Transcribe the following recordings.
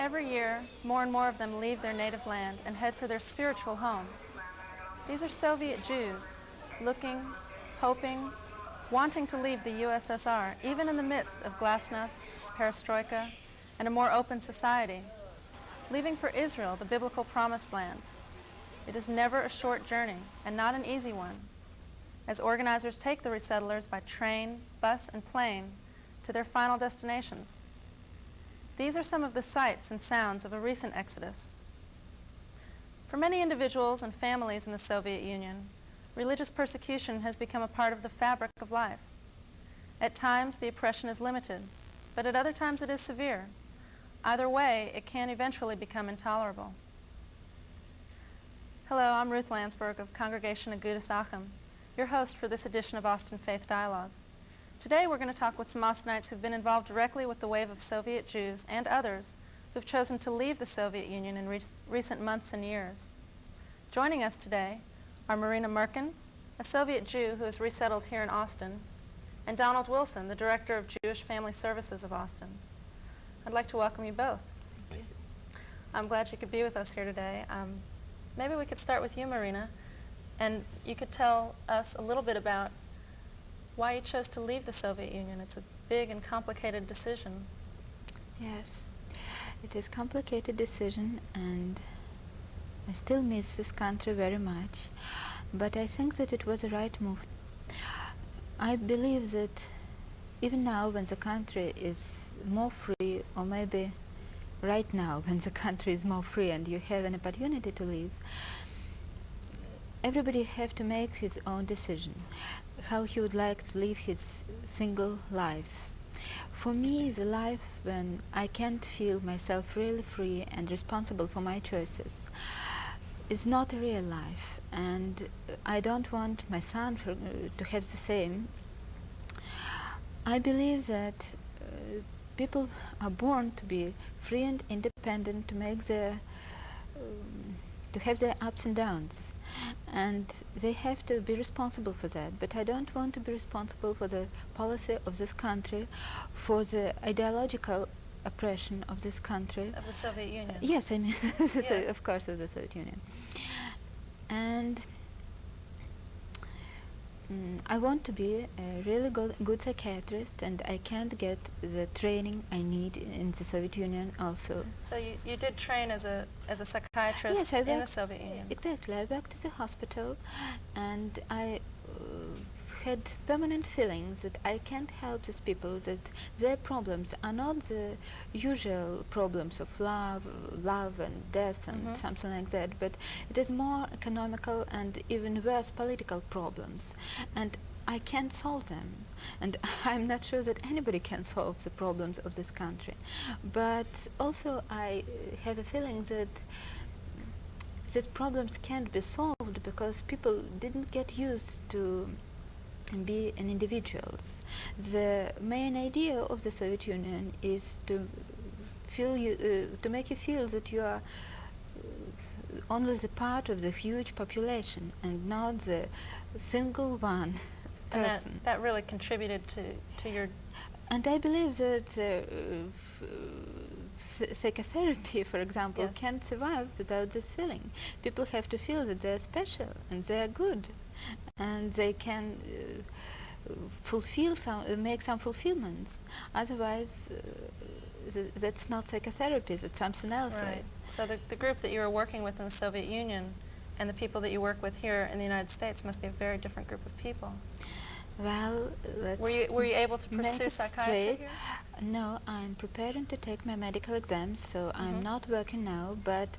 Every year, more and more of them leave their native land and head for their spiritual home. These are Soviet Jews, looking, hoping, wanting to leave the USSR, even in the midst of glasnost, perestroika, and a more open society. Leaving for Israel, the biblical promised land. It is never a short journey, and not an easy one, as organizers take the resettlers by train, bus, and plane to their final destinations. These are some of the sights and sounds of a recent exodus. For many individuals and families in the Soviet Union, religious persecution has become a part of the fabric of life. At times, the oppression is limited, but at other times it is severe. Either way, it can eventually become intolerable. Hello, I'm Ruth Landsberg of Congregation Agudas Achim, your host for this edition of Austin Faith Dialogue. Today we're going to talk with some Austinites who've been involved directly with the wave of Soviet Jews and others who've chosen to leave the Soviet Union in recent months and years. Joining us today are Marina Merkin, a Soviet Jew who is resettled here in Austin, and Donald Wilson, the Director of Jewish Family Services of Austin. I'd like to welcome you both. Thank you. I'm glad you could be with us here today. Maybe we could start with you, Marina, and you could tell us a little bit about why you chose to leave the Soviet Union. It's a big and complicated decision. Yes, it is a complicated decision, and I still miss this country very much, but I think that it was the right move. I believe that even now when the country is more free, or maybe right now when the country is more free and you have an opportunity to live, everybody have to make his own decision how he would like to live his single life. For me, the life when I can't feel myself really free and responsible for my choices is not a real life, and I don't want my son to have the same. I believe that people are born to be free and independent, to have their ups and downs, and they have to be responsible for that. But I don't want to be responsible for the policy of this country, for the ideological oppression of this country. Of the Soviet Union. Yes, I mean, Yes. of course, of the Soviet Union. And I want to be a really good psychiatrist, and I can't get the training I need in the Soviet Union also. So you did train as a psychiatrist Yes, I in the worked, Soviet Union. exactly. I worked at the hospital, and I had permanent feelings that I can't help these people, that their problems are not the usual problems of love and death and something like that, but it is more economical and even worse political problems, and I can't solve them, and I'm not sure that anybody can solve the problems of this country. But also I have a feeling that these problems can't be solved because people didn't get used to be an individuals. The main idea of the Soviet Union is to to make you feel that you are only the part of the huge population and not the single one And person. that really contributed to your... And I believe that psychotherapy, for example, Yes. can't survive without this feeling. People have to feel that they're special and they're good, and they can make some fulfillments. Otherwise, that's not psychotherapy. That's something else. Right. So the group that you were working with in the Soviet Union and the people that you work with here in the United States must be a very different group of people. Well, let's Were you able to make pursue it psychiatry straight. here? No, I'm preparing to take my medical exams, so I'm not working now, but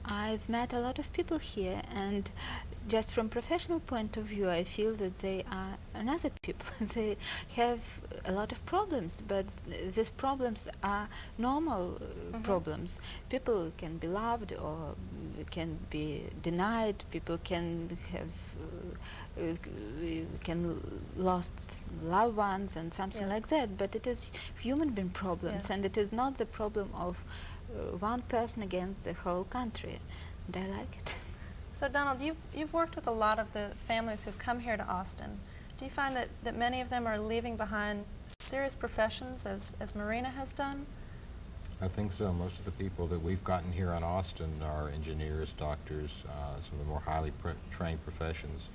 I've met a lot of people here, and just from professional point of view, I feel that they are another people. They have a lot of problems, but these problems are normal problems. People can be loved or can be denied. People can have can lost loved ones and something Yes. like that. But it is human being problems, Yes. and it is not the problem of one person against the whole country. And I like it. So Donald, you've worked with a lot of the families who've come here to Austin. Do you find that many of them are leaving behind serious professions as Marina has done? I think so. Most of the people that we've gotten here in Austin are engineers, doctors, some of the more highly trained professions.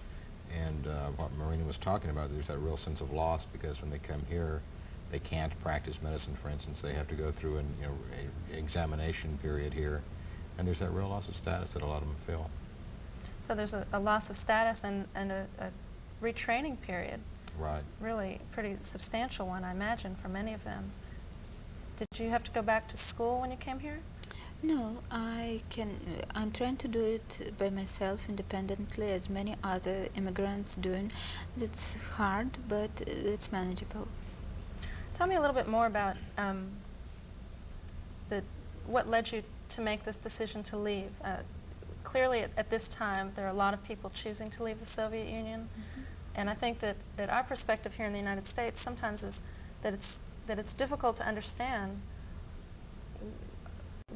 And what Marina was talking about, there's that real sense of loss because when they come here, they can't practice medicine, for instance. They have to go through an examination period here. And there's that real loss of status that a lot of them feel. So there's a loss of status and a retraining period. Right. Really pretty substantial one, I imagine, for many of them. Did you have to go back to school when you came here? No, I'm trying to do it by myself independently, as many other immigrants doing. It's hard, but it's manageable. Tell me a little bit more about what led you to make this decision to leave. Clearly, at this time, there are a lot of people choosing to leave the Soviet Union, and I think that our perspective here in the United States sometimes is that it's difficult to understand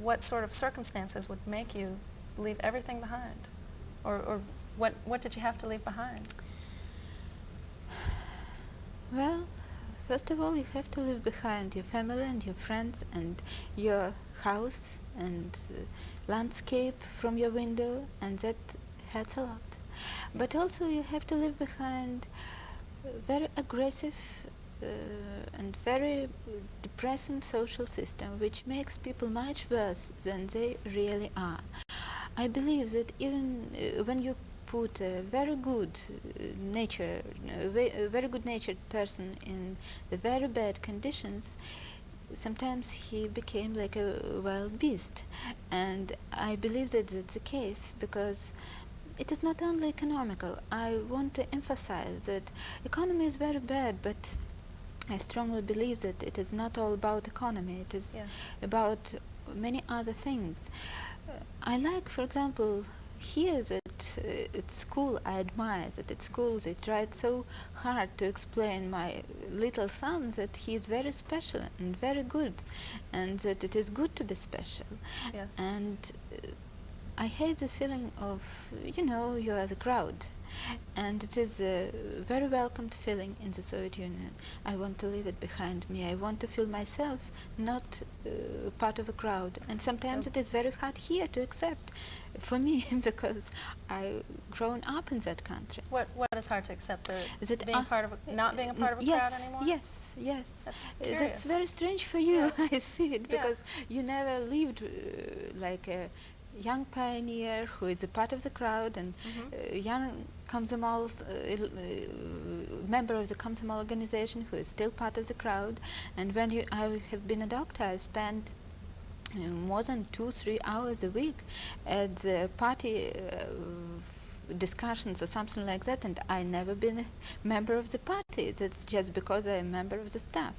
what sort of circumstances would make you leave everything behind, or what did you have to leave behind? Well, first of all, you have to leave behind your family and your friends and your house and landscape from your window, and that hurts a lot. But also you have to leave behind very aggressive and very depressing social system, which makes people much worse than they really are. I believe that even when you put a very good very good natured person in the very bad conditions, sometimes he became like a wild beast. And I believe that that's the case because it is not only economical. I want to emphasize that economy is very bad, but I strongly believe that it is not all about economy. It is about many other things. I like, for example, here that at school I admire that at school they tried so hard to explain my little son that he is very special and very good, and that it is good to be special. Yes. And I hate the feeling of, you are the crowd. And it is a very welcomed feeling in the Soviet Union. I want to leave it behind me. I want to feel myself not part of a crowd. And sometimes it is very hard here to accept for me because I've grown up in that country. What is hard to accept? That Being part of not being a part of a crowd anymore? Yes. That's very strange for you. Yes. I see it because you never lived like a young pioneer who is a part of the crowd, and young Komsomol, member of the Komsomol organization who is still part of the crowd. And when I have been a doctor, I spent more than 2-3 hours a week at the party discussions or something like that, and I never been a member of the party. That's just because I'm a member of the staff.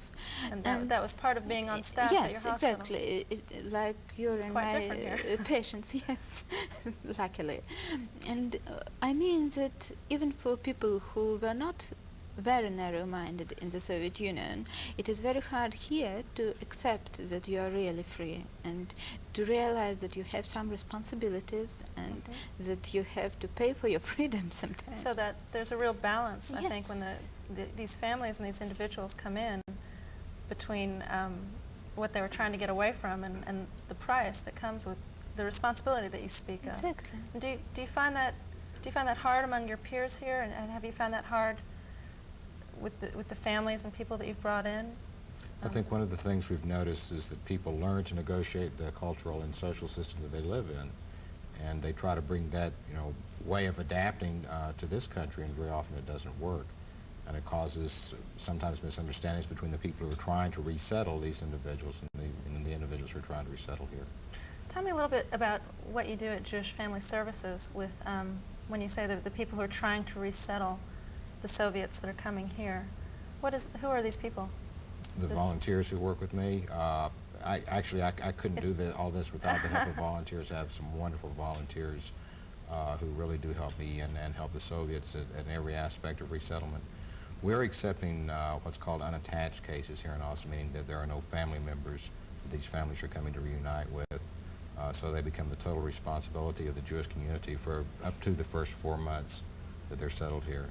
And that was part of being on staff yes, at your hospital? Exactly. Like you're in my patients, yes, luckily. And I mean that even for people who were not very narrow-minded in the Soviet Union, it is very hard here to accept that you are really free and to realize that you have some responsibilities and that you have to pay for your freedom sometimes. So that there's a real balance, Yes. I think, when these families and these individuals come in between what they were trying to get away from and the price that comes with the responsibility that you speak of. Exactly. And do you find that hard among your peers here, and have you found that hard with the families and people that you've brought in? I think one of the things we've noticed is that people learn to negotiate the cultural and social system that they live in, and they try to bring that, way of adapting to this country, and very often it doesn't work, and it causes sometimes misunderstandings between the people who are trying to resettle these individuals and the individuals who are trying to resettle here. Tell me a little bit about what you do at Jewish Family Services with when you say the people who are trying to resettle the Soviets that are coming here. Who are these people? The volunteers who work with me. I couldn't do all this without the help of volunteers. I have some wonderful volunteers who really do help me and help the Soviets in every aspect of resettlement. We're accepting what's called unattached cases here in Austin, meaning that there are no family members that these families are coming to reunite with. So they become the total responsibility of the Jewish community for up to the first 4 months that they're settled here.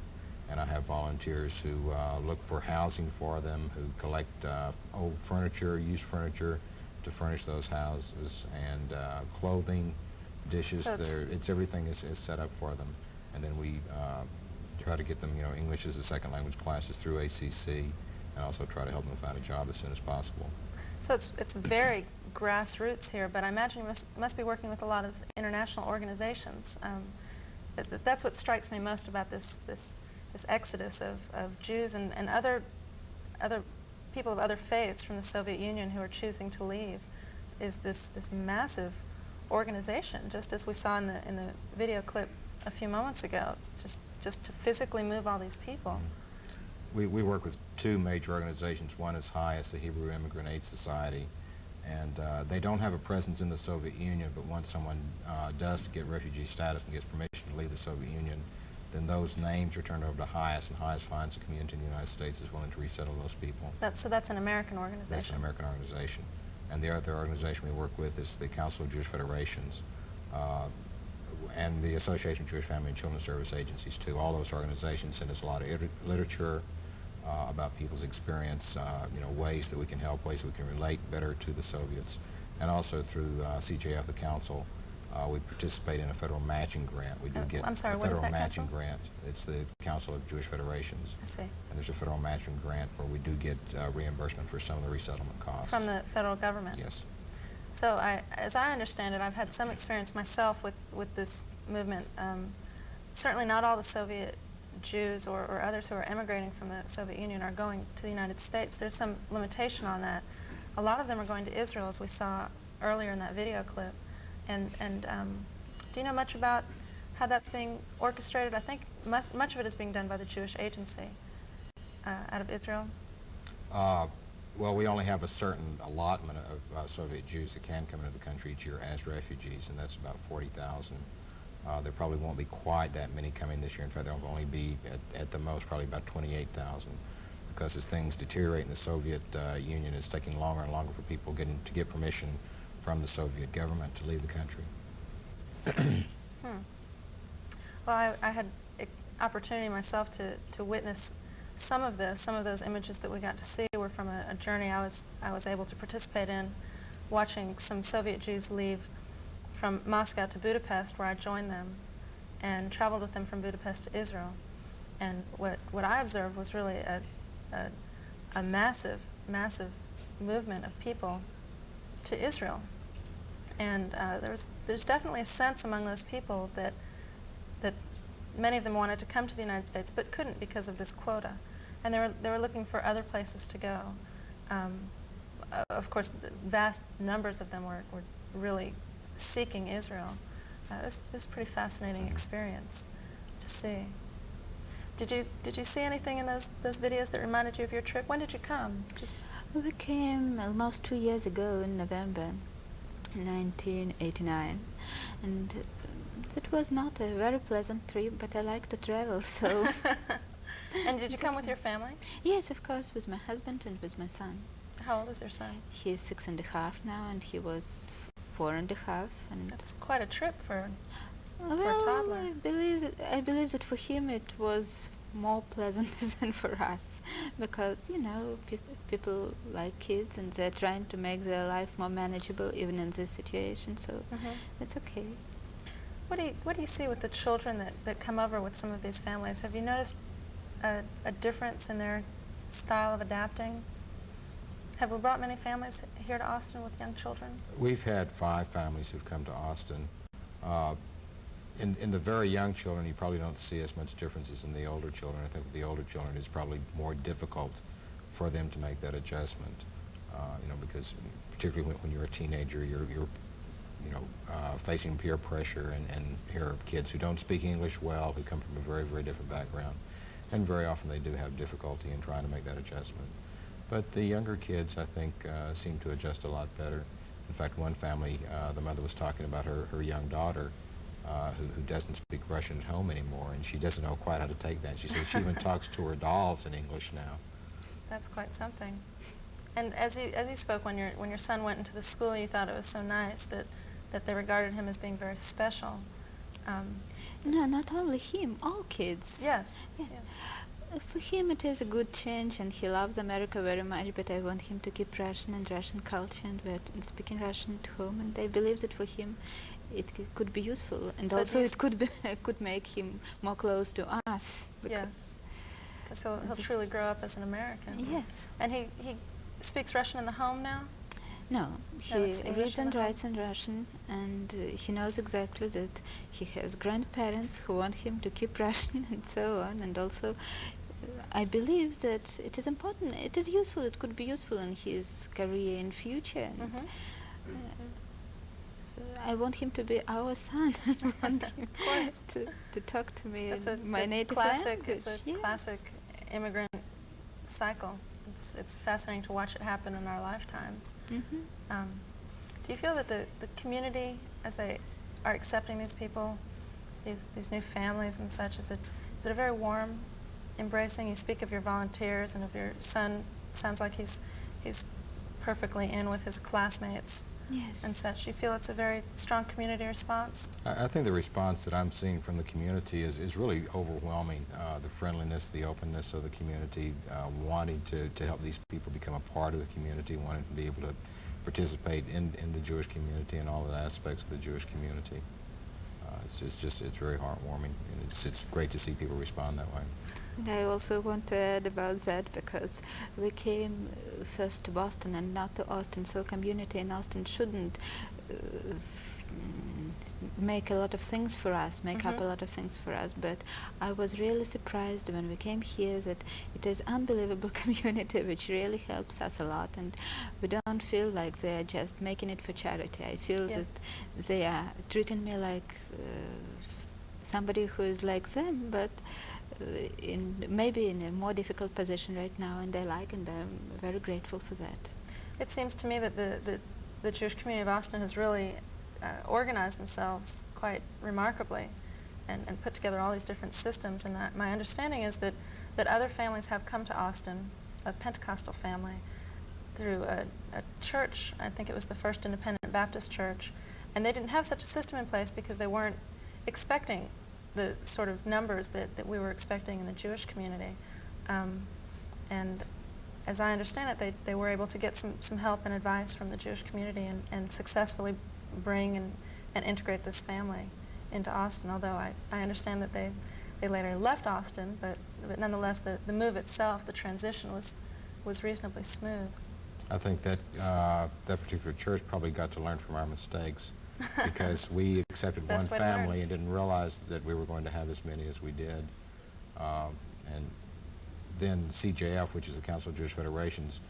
And I have volunteers who look for housing for them, who collect old furniture, used furniture, to furnish those houses, and clothing, dishes. So It's everything is set up for them, and then we try to get them, English as a second language classes through ACC, and also try to help them find a job as soon as possible. So it's very grassroots here, but I imagine you must be working with a lot of international organizations. That's what strikes me most about this exodus of Jews and other people of other faiths from the Soviet Union who are choosing to leave, is this massive organization, just as we saw in the video clip a few moments ago, just to physically move all these people. We work with two major organizations. One is HIAS, the Hebrew Immigrant Aid Society, and they don't have a presence in the Soviet Union, but once someone does get refugee status and gets permission to leave the Soviet Union, then those names are turned over to HIAS, and HIAS finds a community in the United States is willing to resettle those people. So that's an American organization? That's an American organization. And the other organization we work with is the Council of Jewish Federations, and the Association of Jewish Family and Children Service Agencies, too. All those organizations send us a lot of literature about people's experience, ways that we can help, ways that we can relate better to the Soviets. And also through CJF, the Council, we participate in a federal matching grant. We do get I'm sorry, a what is federal that matching council? grant. It's the Council of Jewish Federations. I see. And there's a federal matching grant where we do get reimbursement for some of the resettlement costs. From the federal government? Yes. So as I understand it, I've had some experience myself with this movement. Certainly not all the Soviet Jews or others who are emigrating from the Soviet Union are going to the United States. There's some limitation on that. A lot of them are going to Israel, as we saw earlier in that video clip. And do you know much about how that's being orchestrated? I think much of it is being done by the Jewish Agency out of Israel. Well, we only have a certain allotment of Soviet Jews that can come into the country each year as refugees, and that's about 40,000. There probably won't be quite that many coming this year. In fact, there will only be, at the most, probably about 28,000, because as things deteriorate in the Soviet Union, it's taking longer and longer for people to get permission from the Soviet government to leave the country. Well, I had opportunity myself to witness some of this. Some of those images that we got to see were from a journey I was able to participate in, watching some Soviet Jews leave from Moscow to Budapest, where I joined them and traveled with them from Budapest to Israel. And what I observed was really a massive movement of people to Israel. And there's definitely a sense among those people that many of them wanted to come to the United States but couldn't because of this quota, and they were looking for other places to go. Of course, the vast numbers of them were really seeking Israel. It was a pretty fascinating experience to see. Did you see anything in those videos that reminded you of your trip? When did you come? We came almost 2 years ago in November 1989, and it was not a very pleasant trip, but I like to travel, so... And did you come with your family? Yes, of course, with my husband and with my son. How old is your son? He's 6.5 now, and he was 4.5. And that's quite a trip for a well, toddler. I believe that for him it was more pleasant than for us, because people like kids, and they're trying to make their life more manageable even in this situation. So it's okay. What do you see with the children that come over with some of these families? Have you noticed a difference in their style of adapting? Have we brought many families here to Austin with young children? We've had 5 families who've come to Austin. In the very young children, you probably don't see as much difference as in the older children. I think with the older children, it's probably more difficult for them to make that adjustment, because particularly when you're a teenager, you're facing peer pressure, and here are kids who don't speak English well, who come from a very, very different background, and very often they do have difficulty in trying to make that adjustment. But the younger kids, I think, seem to adjust a lot better. In fact, one family, the mother was talking about her young daughter, who doesn't speak Russian at home anymore, and she doesn't know quite how to take that. She says she even talks to her dolls in English now. That's quite something. And as you spoke, when your son went into the school, you thought it was so nice that they regarded him as being very special. No, not only him, all kids. Yes. Yeah. Yeah. For him, it is a good change, and he loves America very much. But I want him to keep Russian and Russian culture, and we're speaking Russian at home. And I believe that for him, could be useful, and So also it could be could make him more close to us. Yes, because he'll truly grow up as an American. Yes. And he speaks Russian in the home now? No, No, he it's English reads in and the home? writes in Russian, and he knows exactly that he has grandparents who want him to keep Russian and so on. And also, I believe that it is important, it is useful, it could be useful in his career in future. And Mhm. I want him to be our son. I want him Of course. to talk to me It's in my the native classic, language. It's a Yes. classic immigrant cycle. It's fascinating to watch it happen in our lifetimes. Mhm. Do you feel that the community, as they are accepting these people, these new families and such, is it a very warm, embracing? You speak of your volunteers and of your son. Sounds like he's perfectly in with his classmates Yes. and such. You feel it's a very strong community response? I think the response that I'm seeing from the community is really overwhelming. The friendliness, the openness of the community, wanting to help these people become a part of the community, wanting to be able to participate in the Jewish community and all the aspects of the Jewish community. It's very heartwarming, and it's great to see people respond that way. And I also want to add about that, because we came first to Boston and not to Austin, so community in Austin shouldn't make a lot of things for us, make up a lot of things for us. But I was really surprised when we came here that it is unbelievable community which really helps us a lot, and we don't feel like they are just making it for charity. I feel Yes. that they are treating me like somebody who is like them, but maybe in a more difficult position right now, and I like, and I'm very grateful for that. It seems to me that the Jewish community of Austin has really organized themselves quite remarkably and put together all these different systems. And my understanding is that other families have come to Austin, a Pentecostal family, through a church. I think it was the First Independent Baptist Church. And they didn't have such a system in place because they weren't expecting the sort of numbers that we were expecting in the Jewish community. And as I understand it, they were able to get some help and advice from the Jewish community and successfully bring and integrate this family into Austin, although I understand that they later left Austin, but nonetheless the move itself, the transition was reasonably smooth. I think that that particular church probably got to learn from our mistakes, because we accepted one Best way to learn. family and didn't realize that we were going to have as many as we did. And then CJF, which is the Council of Jewish Federations,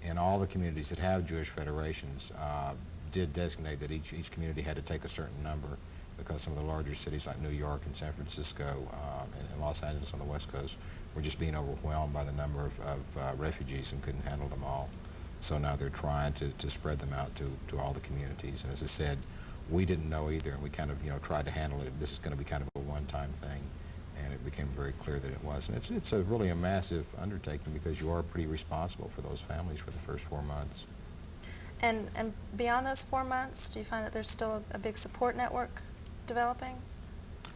in all the communities that have Jewish federations, did designate that each community had to take a certain number, because some of the larger cities like New York and San Francisco and Los Angeles on the West Coast were just being overwhelmed by the number of refugees and couldn't handle them all. So now they're trying to spread them out to all the communities. And as I said, we didn't know either, and we kind of tried to handle it. This is going to be kind of a one-time thing, and it became very clear that it was. And it's really a massive undertaking, because you are pretty responsible for those families for the first 4 months. And beyond those 4 months, do you find that there's still a big support network developing?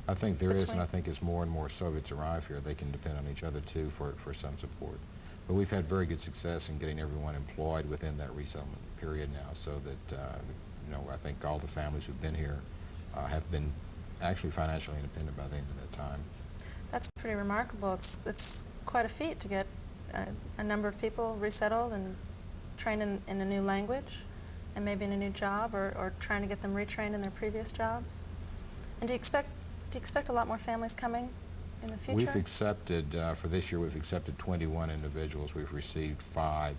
I think there is, and I think as more and more Soviets arrive here, they can depend on each other too for some support. But we've had very good success in getting everyone employed within that resettlement period now, so that I think all the families who've been here have been actually financially independent by the end of that time. That's pretty remarkable. It's quite a feat to get a number of people resettled and trained in a new language, and maybe in a new job, or trying to get them retrained in their previous jobs. And do you expect a lot more families coming in the future? We've accepted, for this year, we've accepted 21 individuals. We've received 5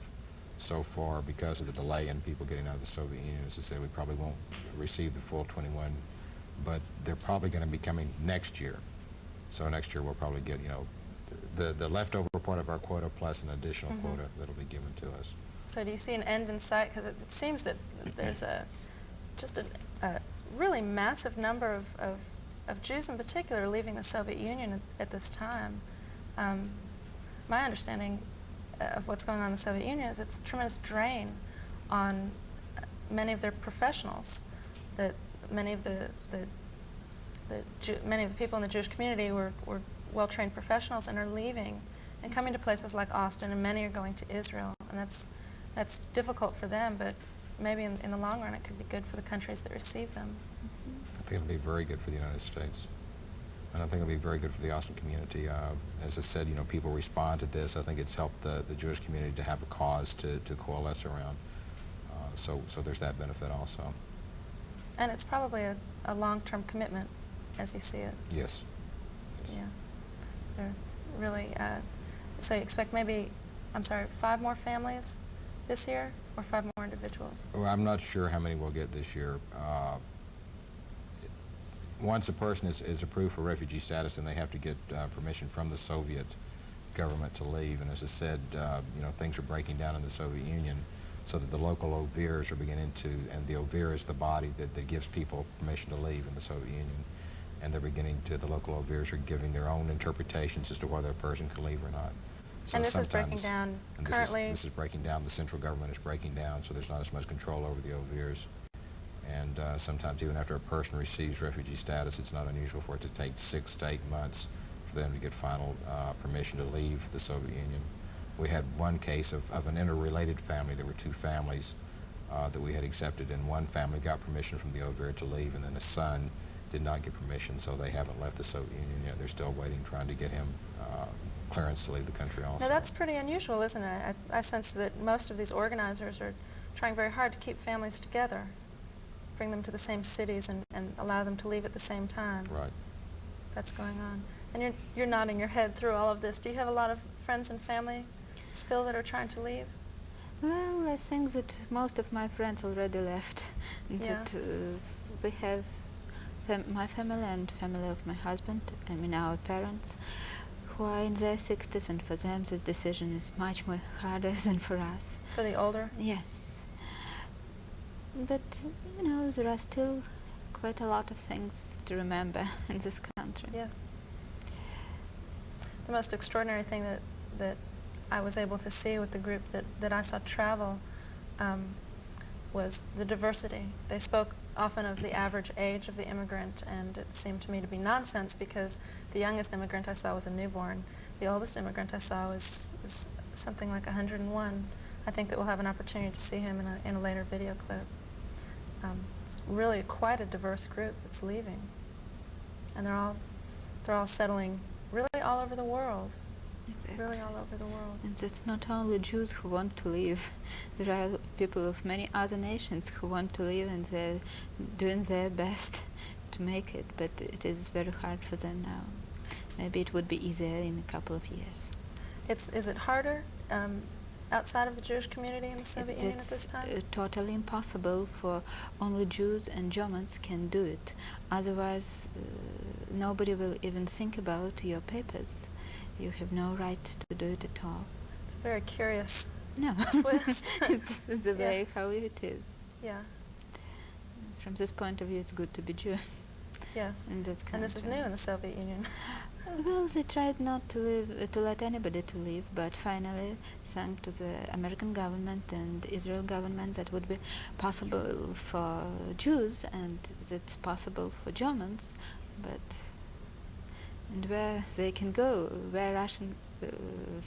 so far because of the delay in people getting out of the Soviet Union. As I said, we probably won't receive the full 21, but they're probably going to be coming next year. So next year we'll probably get, the leftover part of our quota plus an additional quota that'll be given to us. So do you see an end in sight? Because it seems that there's just a really massive number of Jews in particular leaving the Soviet Union at this time. My understanding of what's going on in the Soviet Union is it's a tremendous drain on many of their professionals. That many of the people in the Jewish community were well-trained professionals and are leaving and coming to places like Austin, and many are going to Israel, and that's difficult for them, but maybe in the long run it could be good for the countries that receive them. I think it'll be very good for the United States. And I think it'll be very good for the Austin community. As I said, people respond to this. I think it's helped the Jewish community to have a cause to coalesce around. So there's that benefit also. And it's probably a long-term commitment, as you see it. Yes. Yeah. They're really, so you expect maybe, 5 more families this year, or 5 more individuals? Well, I'm not sure how many we'll get this year. Once a person is approved for refugee status, then they have to get permission from the Soviet government to leave. And as I said, things are breaking down in the Soviet Union, so that the local OVIRs are beginning to, and the OVIR is the body that gives people permission to leave in the Soviet Union. And they're beginning to, the local OVIRs are giving their own interpretations as to whether a person can leave or not. So and this is breaking down currently? This is breaking down. The central government is breaking down, so there's not as much control over the OVIRs. And sometimes even after a person receives refugee status, it's not unusual for it to take 6 to 8 months for them to get final permission to leave the Soviet Union. We had one case of an interrelated family. There were 2 families that we had accepted, and one family got permission from the OVIR to leave, and then the son did not get permission, so they haven't left the Soviet Union yet. They're still waiting, trying to get him clearance to leave the country also. Now that's pretty unusual, isn't it? I sense that most of these organizers are trying very hard to keep families together, bring them to the same cities and allow them to leave at the same time. Right. That's going on. And you're nodding your head through all of this. Do you have a lot of friends and family still that are trying to leave? Well, I think that most of my friends already left. And Yeah. that we have my family and family of my husband, I mean our parents, who are in their 60s, and for them this decision is much more harder than for us. For the older? Yes. But, there are still quite a lot of things to remember in this country. Yes. The most extraordinary thing that I was able to see with the group that I saw travel was the diversity. They spoke often of the average age of the immigrant, and it seemed to me to be nonsense, because the youngest immigrant I saw was a newborn. The oldest immigrant I saw was something like 101. I think that we'll have an opportunity to see him in a later video clip. It's really quite a diverse group that's leaving, and they're all settling really all over the world. Exactly. Really all over the world. And it's not only Jews who want to leave. There are people of many other nations who want to leave, and they're doing their best to make it, but it is very hard for them now. Maybe it would be easier in a couple of years. Is it harder outside of the Jewish community in the Soviet Union at this time? It's totally impossible, for only Jews and Germans can do it. Otherwise, nobody will even think about your papers. You have no right to do it at all. It's a very curious No. twist. It's the way how it is. Yeah. From this point of view, it's good to be Jew. Yes. In that And this is country. new in the Soviet Union. Well, they tried not to let anybody to leave, but finally, thanks to the American government and Israel government, that would be possible for Jews, and that's possible for Germans, and where they can go, where Russian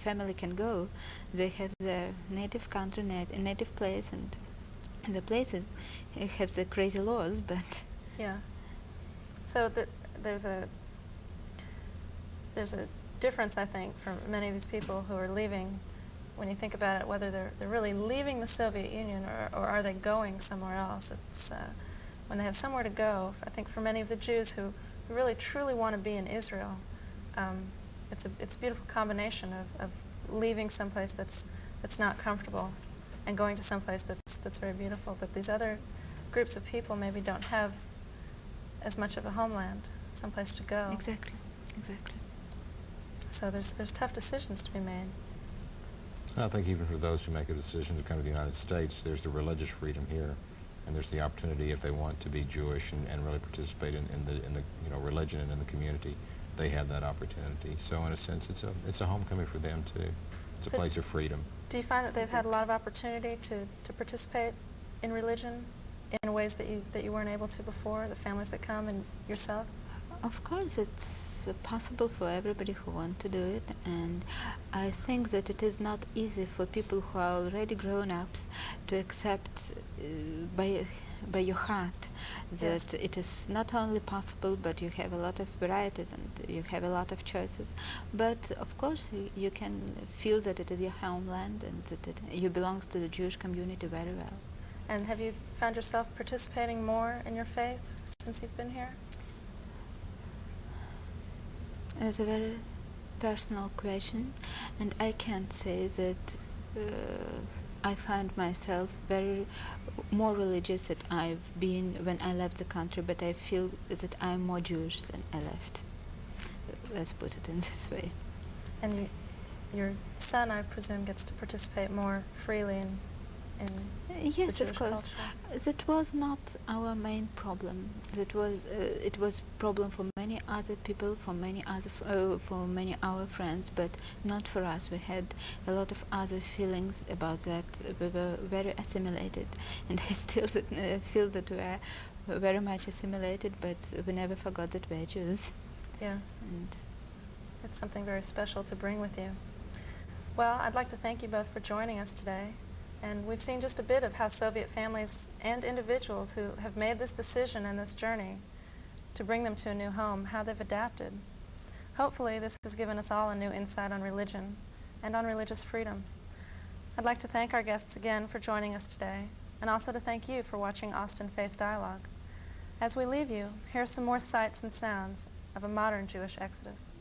family can go, they have their native country, native place, and the places have the crazy laws, but Yeah. So there's a difference, I think, for many of these people who are leaving, when you think about it, whether they're really leaving the Soviet Union or are they going somewhere else. It's when they have somewhere to go. I think for many of the Jews who really truly want to be in Israel, it's a beautiful combination of leaving someplace that's not comfortable and going to someplace that's very beautiful. But these other groups of people maybe don't have as much of a homeland, someplace to go. exactly. So there's tough decisions to be made. I think even for those who make a decision to come to the United States, there's the religious freedom here, and there's the opportunity, if they want to be Jewish and really participate in the religion and in the community, they have that opportunity. So in a sense, it's a homecoming for them too. It's a So place of freedom. Do you find that they've had a lot of opportunity to participate in religion in ways that you weren't able to before, the families that come and yourself? Of course, it's possible for everybody who want to do it, and I think that it is not easy for people who are already grown-ups to accept by your heart that Yes. it is not only possible, but you have a lot of varieties and you have a lot of choices. But of course, you can feel that it is your homeland and that you belong to the Jewish community very well. And have you found yourself participating more in your faith since you've been here? It's a very personal question, and I can't say that I find myself very more religious that I've been when I left the country, but I feel that I'm more Jewish than I left. Let's put it in this way. And your son, I presume, gets to participate more freely in the Yes, of Jewish course. culture. That was not our main problem. That was it was problem for many other people, for many other for many our friends, but not for us. We had a lot of other feelings about that. We were very assimilated, and I still feel that we are very much assimilated, but we never forgot that we are Jews. Yes, And it's something very special to bring with you. Well, I'd like to thank you both for joining us today. And we've seen just a bit of how Soviet families and individuals who have made this decision and this journey to bring them to a new home, how they've adapted. Hopefully this has given us all a new insight on religion and on religious freedom. I'd like to thank our guests again for joining us today, and also to thank you for watching Austin Faith Dialogue. As we leave you, here are some more sights and sounds of a modern Jewish exodus.